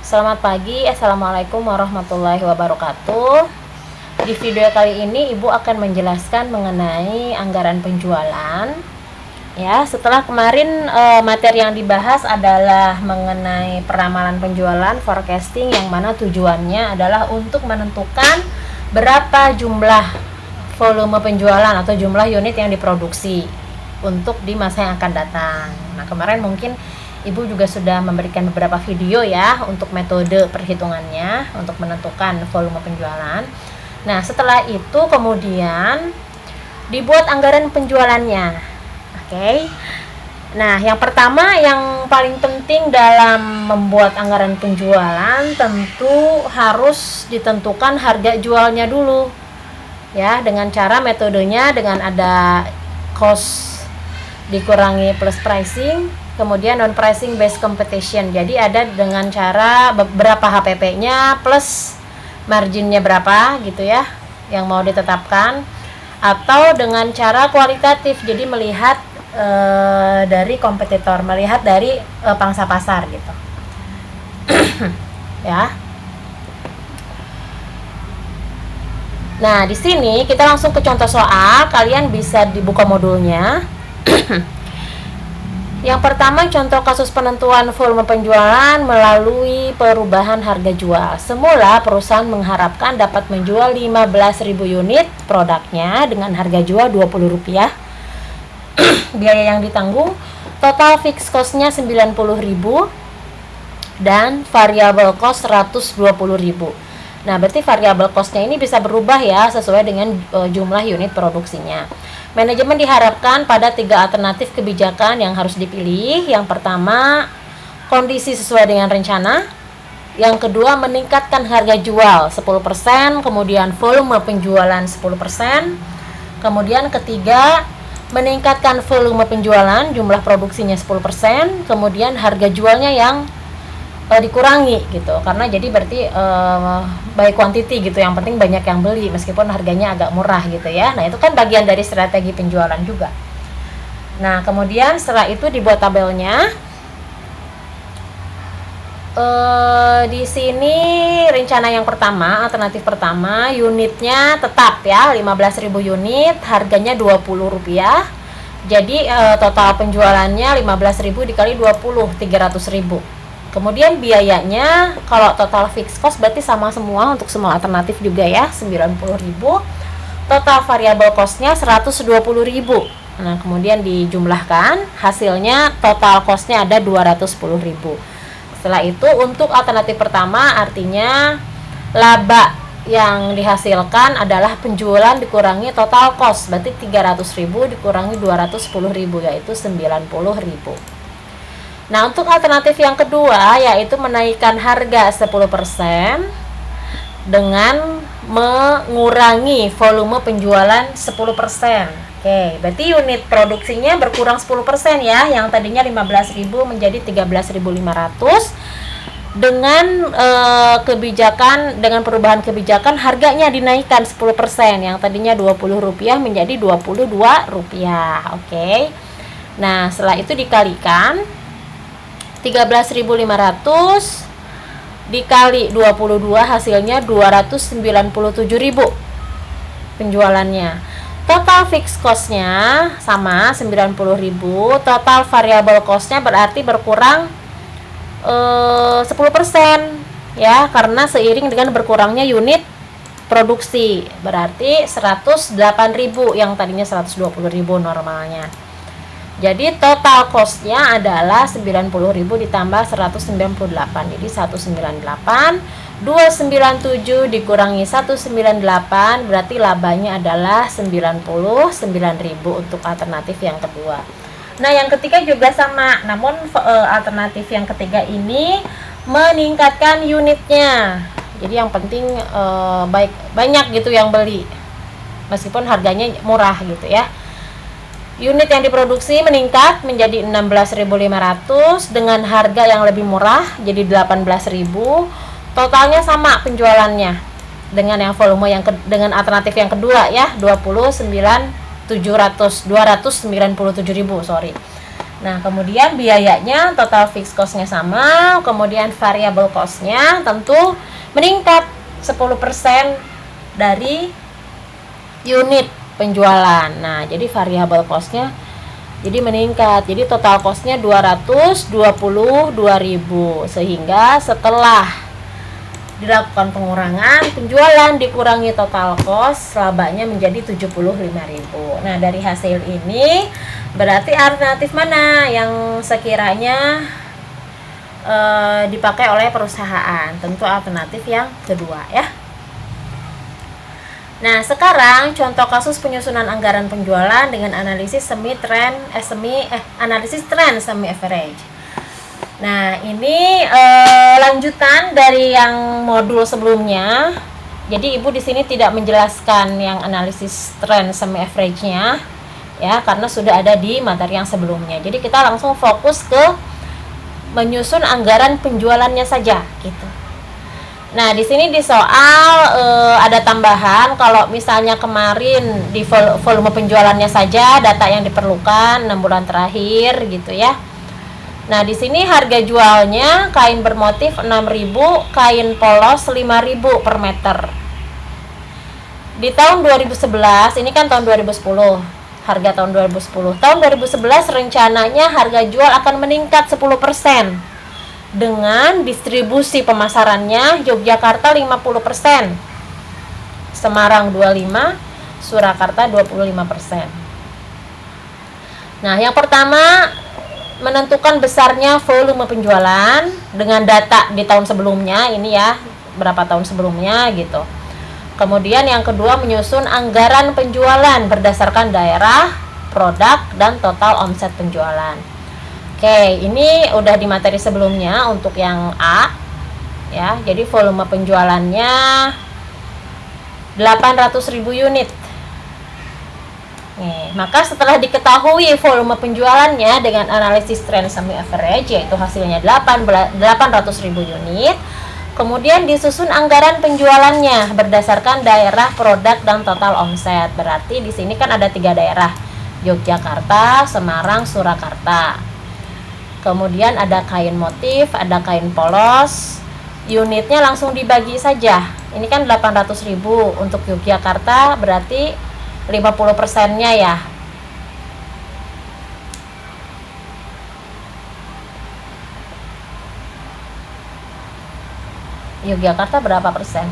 Selamat pagi, Assalamualaikum warahmatullahi wabarakatuh. Di video kali ini Ibu akan menjelaskan mengenai anggaran penjualan. Ya, setelah kemarin materi yang dibahas adalah mengenai peramalan penjualan, forecasting, yang mana tujuannya adalah untuk menentukan berapa jumlah volume penjualan atau jumlah unit yang diproduksi untuk di masa yang akan datang. Nah, kemarin mungkin Ibu juga sudah memberikan beberapa video ya untuk metode perhitungannya untuk menentukan volume penjualan. Nah, setelah itu kemudian dibuat anggaran penjualannya. Oke. Nah, yang pertama yang paling penting dalam membuat anggaran penjualan tentu harus ditentukan harga jualnya dulu. Ya, dengan cara metodenya dengan ada cost dikurangi plus pricing, kemudian non pricing based competition. Jadi ada dengan cara berapa HPP-nya plus marginnya berapa gitu ya yang mau ditetapkan, atau dengan cara kualitatif, jadi melihat dari kompetitor, melihat dari pangsa pasar gitu. Ya. Nah, di sini kita langsung ke contoh soal. Kalian bisa dibuka modulnya. Yang pertama, contoh kasus penentuan volume penjualan melalui perubahan harga jual. Semula perusahaan mengharapkan dapat menjual 15.000 unit produknya dengan harga jual Rp20. Biaya yang ditanggung total fixed cost-nya 90.000 dan variable cost 120.000. Nah, berarti variable cost-nya ini bisa berubah ya sesuai dengan jumlah unit produksinya. Manajemen diharapkan pada 3 alternatif kebijakan yang harus dipilih. Yang pertama, kondisi sesuai dengan rencana. Yang kedua, meningkatkan harga jual 10%, kemudian volume penjualan 10%. Kemudian ketiga, meningkatkan volume penjualan, jumlah produksinya 10%, kemudian harga jualnya yang dikurangi gitu, karena jadi berarti by quantity gitu, yang penting banyak yang beli meskipun harganya agak murah gitu ya. Nah, itu kan bagian dari strategi penjualan juga. Nah, kemudian setelah itu dibuat tabelnya. Di sini rencana yang pertama, alternatif pertama, unitnya tetap ya 15.000 unit, harganya Rp20. Jadi total penjualannya 15.000 dikali 20, 300.000. Kemudian biayanya kalau total fixed cost berarti sama semua untuk semua alternatif juga ya, 90.000. Total variable cost-nya 120.000. Nah, kemudian dijumlahkan, hasilnya total cost-nya ada 210.000. Setelah itu untuk alternatif pertama artinya laba yang dihasilkan adalah penjualan dikurangi total cost, berarti 300.000 dikurangi 210.000 yaitu 90.000. Nah, untuk alternatif yang kedua yaitu menaikkan harga 10% dengan mengurangi volume penjualan 10%. Oke, berarti unit produksinya berkurang 10% ya, yang tadinya 15.000 menjadi 13.500. Dengan dengan perubahan kebijakan harganya dinaikkan 10%, yang tadinya Rp20 menjadi Rp22. Oke. Nah, setelah itu dikalikan 13.500 dikali 22 hasilnya 297.000 penjualannya. Total fixed cost-nya sama 90.000, total variable cost-nya berarti berkurang 10% ya, karena seiring dengan berkurangnya unit produksi, berarti 108.000 yang tadinya 120.000 normalnya. Jadi total cost-nya adalah 90.000 ditambah 198, jadi 198. 297 dikurangi 198 berarti labanya adalah 99.000 untuk alternatif yang kedua. Nah, yang ketiga juga sama, namun alternatif yang ketiga ini meningkatkan unitnya. Jadi yang penting banyak gitu yang beli meskipun harganya murah gitu ya. Unit yang diproduksi meningkat menjadi 16.500 dengan harga yang lebih murah jadi 18.000. Totalnya sama penjualannya dengan yang volume dengan alternatif yang kedua ya, 297.000, sorry. Nah, kemudian biayanya total fixed cost-nya sama, kemudian variable cost-nya tentu meningkat 10% dari unit penjualan. Nah, jadi variable cost-nya jadi meningkat. Jadi total cost-nya 222.000. Sehingga setelah dilakukan pengurangan penjualan dikurangi total cost, labanya menjadi 75.000. Nah, dari hasil ini berarti alternatif mana yang sekiranya dipakai oleh perusahaan? Tentu alternatif yang kedua ya. Nah, sekarang contoh kasus penyusunan anggaran penjualan dengan analisis analisis tren semi average. Nah, ini lanjutan dari yang modul sebelumnya. Jadi Ibu di sini tidak menjelaskan yang analisis tren semi average-nya ya, karena sudah ada di materi yang sebelumnya. Jadi kita langsung fokus ke menyusun anggaran penjualannya saja gitu. Nah, di sini di soal ada tambahan kalau misalnya kemarin di volume penjualannya saja data yang diperlukan 6 bulan terakhir gitu ya. Nah, di sini harga jualnya kain bermotif 6.000, kain polos 5.000 per meter. Di tahun 2011, ini kan tahun 2010, harga tahun 2010. Tahun 2011 rencananya harga jual akan meningkat 10%. Dengan distribusi pemasarannya Yogyakarta 50%, Semarang 25%, Surakarta 25%. Nah, yang pertama menentukan besarnya volume penjualan dengan data di tahun sebelumnya, ini ya, berapa tahun sebelumnya gitu. Kemudian yang kedua menyusun anggaran penjualan berdasarkan daerah, produk, dan total omset penjualan. Oke, ini udah di materi sebelumnya untuk yang A ya. Jadi volume penjualannya 800.000 unit. Nih, maka setelah diketahui volume penjualannya dengan analisis trend semi average yaitu hasilnya 800.000 unit, kemudian disusun anggaran penjualannya berdasarkan daerah, produk, dan total omset. Berarti di sini kan ada 3 daerah, Yogyakarta, Semarang, Surakarta. Kemudian ada kain motif, ada kain polos. Unitnya langsung dibagi saja. Ini kan 800.000 untuk Yogyakarta, berarti 50%-nya ya. Yogyakarta berapa persen?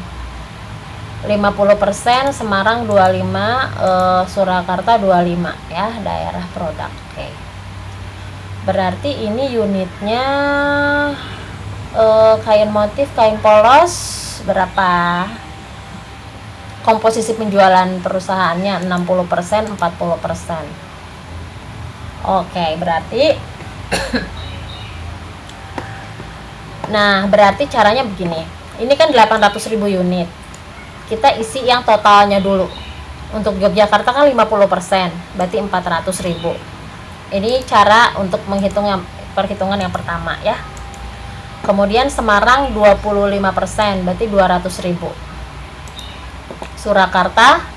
50%, Semarang 25%, Surakarta 25% ya, daerah produk. Oke. Berarti ini unitnya kain motif, kain polos berapa? Komposisi penjualan perusahaannya 60%, 40%. Oke, berarti nah, berarti caranya begini. Ini kan 800.000 unit. Kita isi yang totalnya dulu. Untuk Yogyakarta kan 50%, berarti 400.000. Ini cara untuk perhitungan yang pertama ya. Kemudian Semarang 25%, berarti 200.000. Surakarta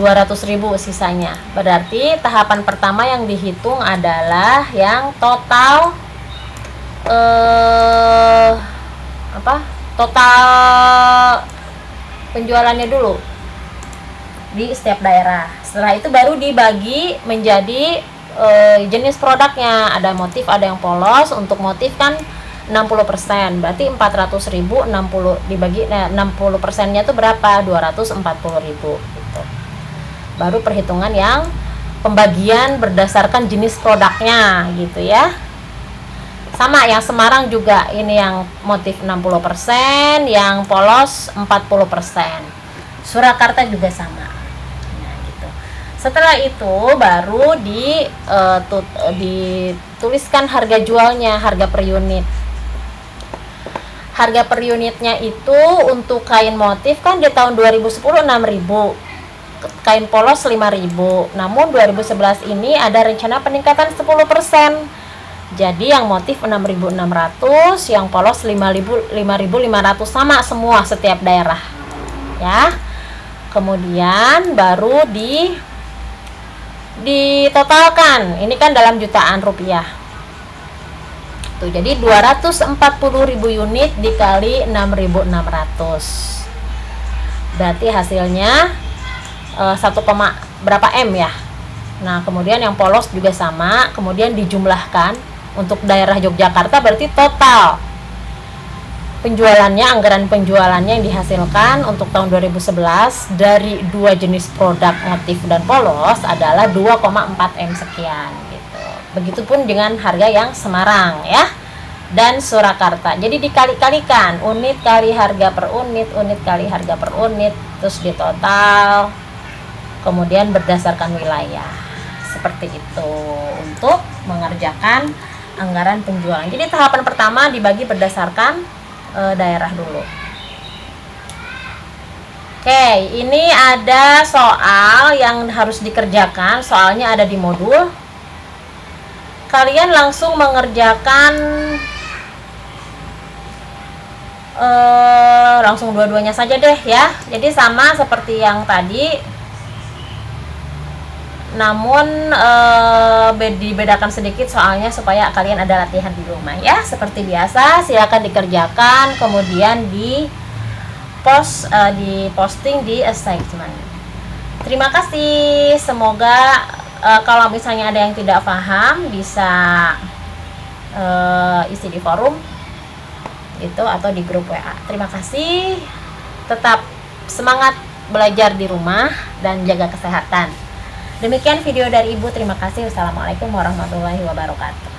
200.000 sisanya. Berarti tahapan pertama yang dihitung adalah yang total total penjualannya dulu di setiap daerah. Setelah itu baru dibagi menjadi jenis produknya, ada motif, ada yang polos. Untuk motif kan 60%, berarti 400.000, 60 dibagi 60%-nya itu berapa? 240.000 gitu. Baru perhitungan yang pembagian berdasarkan jenis produknya gitu ya. Sama yang Semarang juga, ini yang motif 60%, yang polos 40%. Surakarta juga sama. Setelah itu baru dituliskan harga jualnya, harga per unit. Harga per unitnya itu untuk kain motif kan di tahun 2010 6.000, kain polos 5.000. Namun 2011 ini ada rencana peningkatan 10%. Jadi yang motif 6.600, yang polos 5.500, sama semua setiap daerah. Ya. Kemudian baru Ditotalkan, ini kan dalam jutaan rupiah. Tuh, jadi 240.000 unit dikali 6.600. Berarti hasilnya 1, berapa M ya. Nah, kemudian yang polos juga sama, kemudian dijumlahkan untuk daerah Yogyakarta, berarti total penjualannya, anggaran penjualannya yang dihasilkan untuk tahun 2011 dari dua jenis produk motif dan polos adalah 2,4 M sekian gitu. Begitupun dengan harga yang Semarang ya dan Surakarta. Jadi dikali-kalikan, unit kali harga per unit, unit kali harga per unit, terus ditotal, kemudian berdasarkan wilayah. Seperti itu untuk mengerjakan anggaran penjualan. Jadi tahapan pertama dibagi berdasarkan daerah dulu. Oke, ini ada soal yang harus dikerjakan. Soalnya ada di modul. Kalian langsung mengerjakan langsung dua-duanya saja deh ya. Jadi sama seperti yang tadi, namun dibedakan sedikit soalnya supaya kalian ada latihan di rumah ya. Seperti biasa, silakan dikerjakan, kemudian diposting di assignment. Terima kasih. Semoga kalau misalnya ada yang tidak paham bisa isi di forum gitu atau di grup WA. Terima kasih. Tetap semangat belajar di rumah dan jaga kesehatan. Demikian video dari Ibu. Terima kasih. Wassalamualaikum warahmatullahi wabarakatuh.